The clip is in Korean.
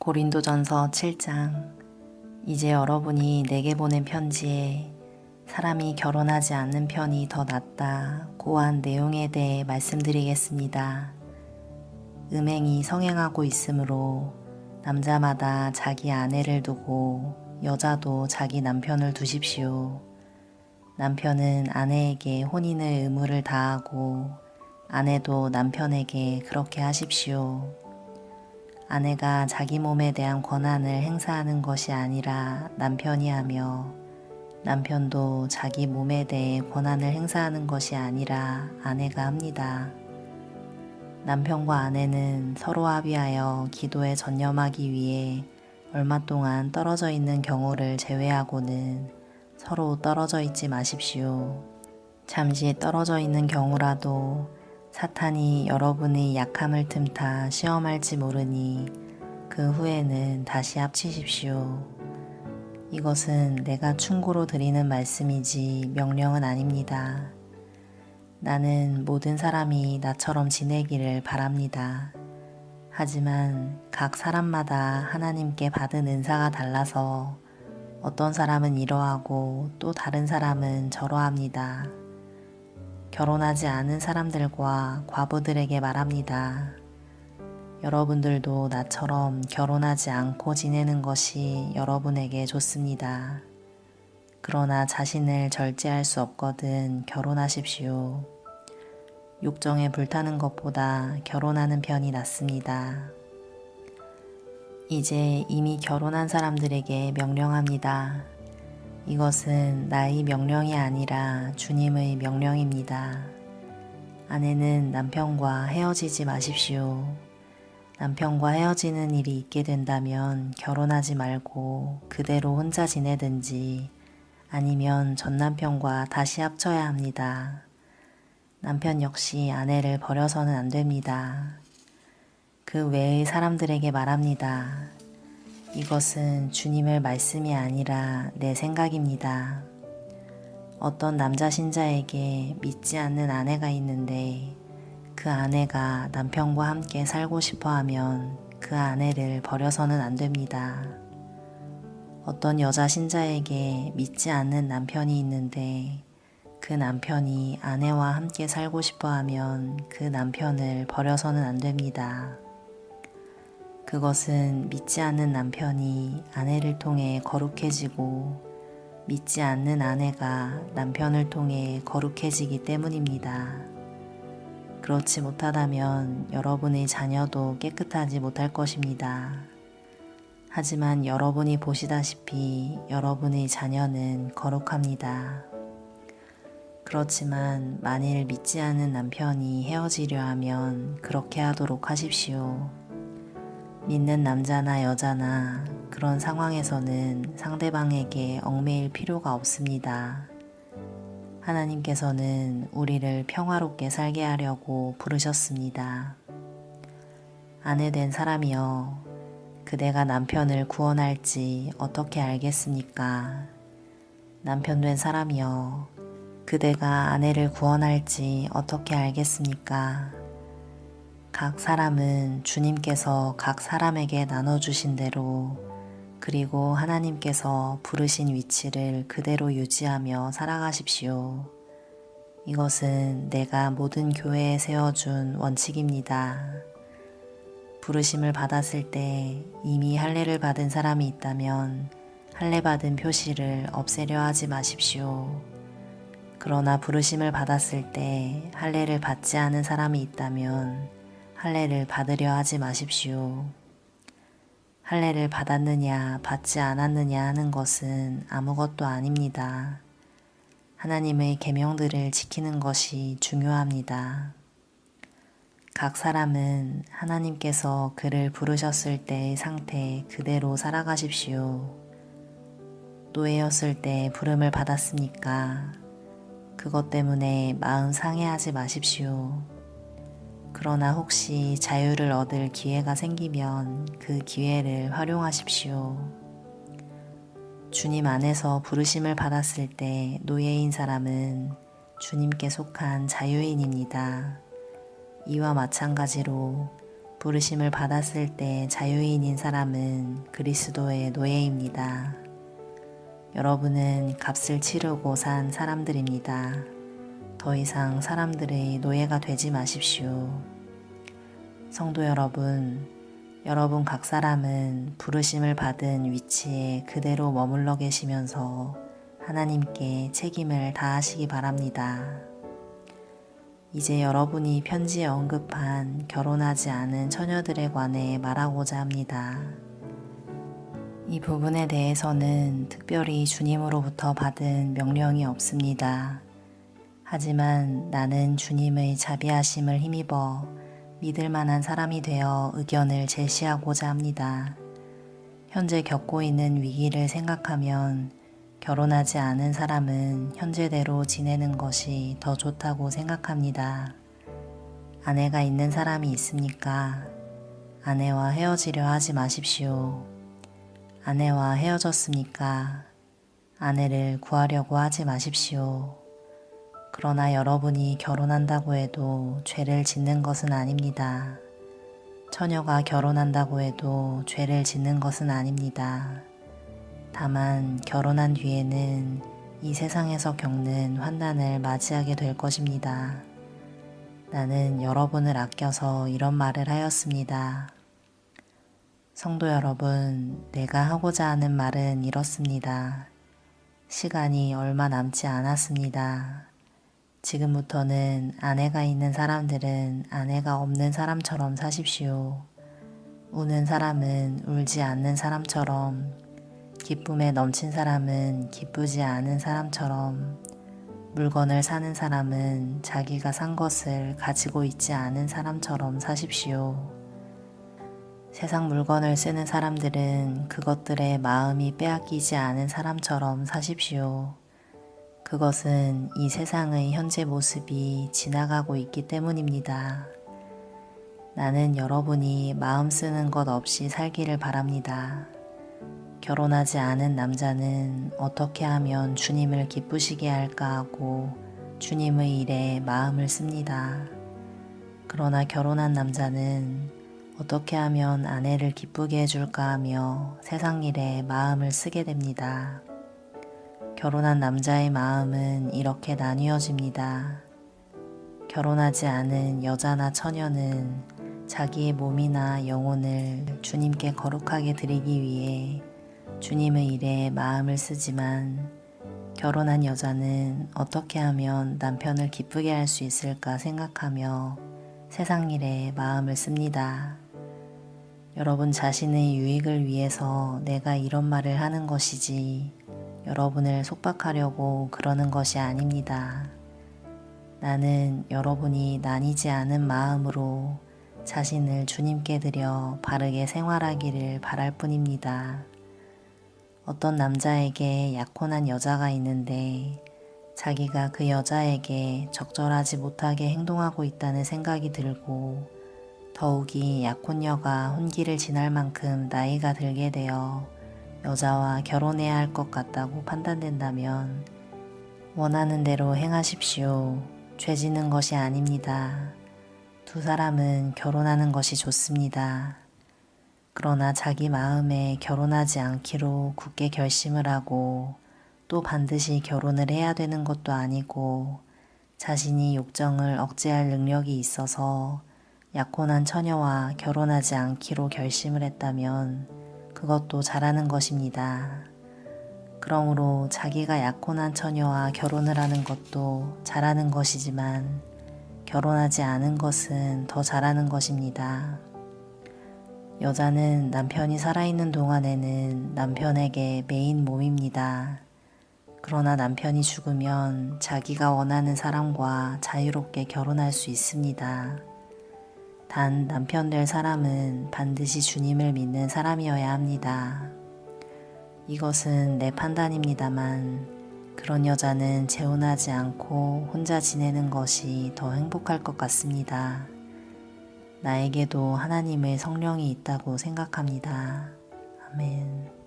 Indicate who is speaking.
Speaker 1: 고린도전서 7장. 이제 여러분이 내게 보낸 편지에 사람이 결혼하지 않는 편이 더 낫다 고한 내용에 대해 말씀드리겠습니다. 음행이 성행하고 있으므로 남자마다 자기 아내를 두고 여자도 자기 남편을 두십시오. 남편은 아내에게 혼인의 의무를 다하고 아내도 남편에게 그렇게 하십시오. 아내가 자기 몸에 대한 권한을 행사하는 것이 아니라 남편이 하며 남편도 자기 몸에 대해 권한을 행사하는 것이 아니라 아내가 합니다. 남편과 아내는 서로 합의하여 기도에 전념하기 위해 얼마 동안 떨어져 있는 경우를 제외하고는 서로 떨어져 있지 마십시오. 잠시 떨어져 있는 경우라도 사탄이 여러분의 약함을 틈타 시험할지 모르니 그 후에는 다시 합치십시오. 이것은 내가 충고로 드리는 말씀이지 명령은 아닙니다. 나는 모든 사람이 나처럼 지내기를 바랍니다. 하지만 각 사람마다 하나님께 받은 은사가 달라서 어떤 사람은 이러하고 또 다른 사람은 저러합니다. 결혼하지 않은 사람들과 과부들에게 말합니다. 여러분들도 나처럼 결혼하지 않고 지내는 것이 여러분에게 좋습니다. 그러나 자신을 절제할 수 없거든 결혼하십시오. 욕정에 불타는 것보다 결혼하는 편이 낫습니다. 이제 이미 결혼한 사람들에게 명령합니다. 이것은 나의 명령이 아니라 주님의 명령입니다. 아내는 남편과 헤어지지 마십시오. 남편과 헤어지는 일이 있게 된다면 결혼하지 말고 그대로 혼자 지내든지 아니면 전 남편과 다시 합쳐야 합니다. 남편 역시 아내를 버려서는 안 됩니다. 그 외의 사람들에게 말합니다. 이것은 주님의 말씀이 아니라 내 생각입니다. 어떤 남자 신자에게 믿지 않는 아내가 있는데 그 아내가 남편과 함께 살고 싶어 하면 그 아내를 버려서는 안 됩니다. 어떤 여자 신자에게 믿지 않는 남편이 있는데 그 남편이 아내와 함께 살고 싶어 하면 그 남편을 버려서는 안 됩니다. 그것은 믿지 않는 남편이 아내를 통해 거룩해지고 믿지 않는 아내가 남편을 통해 거룩해지기 때문입니다. 그렇지 못하다면 여러분의 자녀도 깨끗하지 못할 것입니다. 하지만 여러분이 보시다시피 여러분의 자녀는 거룩합니다. 그렇지만 만일 믿지 않는 남편이 헤어지려 하면 그렇게 하도록 하십시오. 믿는 남자나 여자나 그런 상황에서는 상대방에게 얽매일 필요가 없습니다. 하나님께서는 우리를 평화롭게 살게 하려고 부르셨습니다. 아내 된 사람이여, 그대가 남편을 구원할지 어떻게 알겠습니까? 남편 된 사람이여, 그대가 아내를 구원할지 어떻게 알겠습니까? 각 사람은 주님께서 각 사람에게 나눠주신 대로 그리고 하나님께서 부르신 위치를 그대로 유지하며 살아가십시오. 이것은 내가 모든 교회에 세워준 원칙입니다. 부르심을 받았을 때 이미 할례를 받은 사람이 있다면 할례 받은 표시를 없애려 하지 마십시오. 그러나 부르심을 받았을 때 할례를 받지 않은 사람이 있다면 할례를 받으려 하지 마십시오. 할례를 받았느냐 받지 않았느냐 하는 것은 아무것도 아닙니다. 하나님의 계명들을 지키는 것이 중요합니다. 각 사람은 하나님께서 그를 부르셨을 때의 상태 그대로 살아가십시오. 노예였을 때 부름을 받았으니까 그것 때문에 마음 상해하지 마십시오. 그러나 혹시 자유를 얻을 기회가 생기면 그 기회를 활용하십시오. 주님 안에서 부르심을 받았을 때 노예인 사람은 주님께 속한 자유인입니다. 이와 마찬가지로 부르심을 받았을 때 자유인인 사람은 그리스도의 노예입니다. 여러분은 값을 치르고 산 사람들입니다. 더 이상 사람들의 노예가 되지 마십시오. 성도 여러분, 여러분 각 사람은 부르심을 받은 위치에 그대로 머물러 계시면서 하나님께 책임을 다하시기 바랍니다. 이제 여러분이 편지에 언급한 결혼하지 않은 처녀들에 관해 말하고자 합니다. 이 부분에 대해서는 특별히 주님으로부터 받은 명령이 없습니다. 하지만 나는 주님의 자비하심을 힘입어 믿을 만한 사람이 되어 의견을 제시하고자 합니다. 현재 겪고 있는 위기를 생각하면 결혼하지 않은 사람은 현재대로 지내는 것이 더 좋다고 생각합니다. 아내가 있는 사람이 있습니까? 아내와 헤어지려 하지 마십시오. 아내와 헤어졌습니까? 아내를 구하려고 하지 마십시오. 그러나 여러분이 결혼한다고 해도 죄를 짓는 것은 아닙니다. 처녀가 결혼한다고 해도 죄를 짓는 것은 아닙니다. 다만 결혼한 뒤에는 이 세상에서 겪는 환난을 맞이하게 될 것입니다. 나는 여러분을 아껴서 이런 말을 하였습니다. 성도 여러분, 내가 하고자 하는 말은 이렇습니다. 시간이 얼마 남지 않았습니다. 지금부터는 아내가 있는 사람들은 아내가 없는 사람처럼 사십시오. 우는 사람은 울지 않는 사람처럼, 기쁨에 넘친 사람은 기쁘지 않은 사람처럼, 물건을 사는 사람은 자기가 산 것을 가지고 있지 않은 사람처럼 사십시오. 세상 물건을 쓰는 사람들은 그것들의 마음이 빼앗기지 않은 사람처럼 사십시오. 그것은 이 세상의 현재 모습이 지나가고 있기 때문입니다. 나는 여러분이 마음 쓰는 것 없이 살기를 바랍니다. 결혼하지 않은 남자는 어떻게 하면 주님을 기쁘시게 할까 하고 주님의 일에 마음을 씁니다. 그러나 결혼한 남자는 어떻게 하면 아내를 기쁘게 해줄까 하며 세상 일에 마음을 쓰게 됩니다. 결혼한 남자의 마음은 이렇게 나뉘어집니다. 결혼하지 않은 여자나 처녀는 자기의 몸이나 영혼을 주님께 거룩하게 드리기 위해 주님의 일에 마음을 쓰지만, 결혼한 여자는 어떻게 하면 남편을 기쁘게 할 수 있을까 생각하며 세상 일에 마음을 씁니다. 여러분 자신의 유익을 위해서 내가 이런 말을 하는 것이지 여러분을 속박하려고 그러는 것이 아닙니다. 나는 여러분이 나뉘지 않은 마음으로 자신을 주님께 드려 바르게 생활하기를 바랄 뿐입니다. 어떤 남자에게 약혼한 여자가 있는데 자기가 그 여자에게 적절하지 못하게 행동하고 있다는 생각이 들고, 더욱이 약혼녀가 혼기를 지날 만큼 나이가 들게 되어 여자와 결혼해야 할 것 같다고 판단된다면 원하는 대로 행하십시오. 죄 짓는 것이 아닙니다. 두 사람은 결혼하는 것이 좋습니다. 그러나 자기 마음에 결혼하지 않기로 굳게 결심을 하고 또 반드시 결혼을 해야 되는 것도 아니고 자신이 욕정을 억제할 능력이 있어서 약혼한 처녀와 결혼하지 않기로 결심을 했다면 그것도 잘하는 것입니다. 그러므로 자기가 약혼한 처녀와 결혼을 하는 것도 잘하는 것이지만 결혼하지 않은 것은 더 잘하는 것입니다. 여자는 남편이 살아있는 동안에는 남편에게 메인 몸입니다. 그러나 남편이 죽으면 자기가 원하는 사람과 자유롭게 결혼할 수 있습니다. 단 남편 될 사람은 반드시 주님을 믿는 사람이어야 합니다. 이것은 내 판단입니다만 그런 여자는 재혼하지 않고 혼자 지내는 것이 더 행복할 것 같습니다. 나에게도 하나님의 성령이 있다고 생각합니다. 아멘.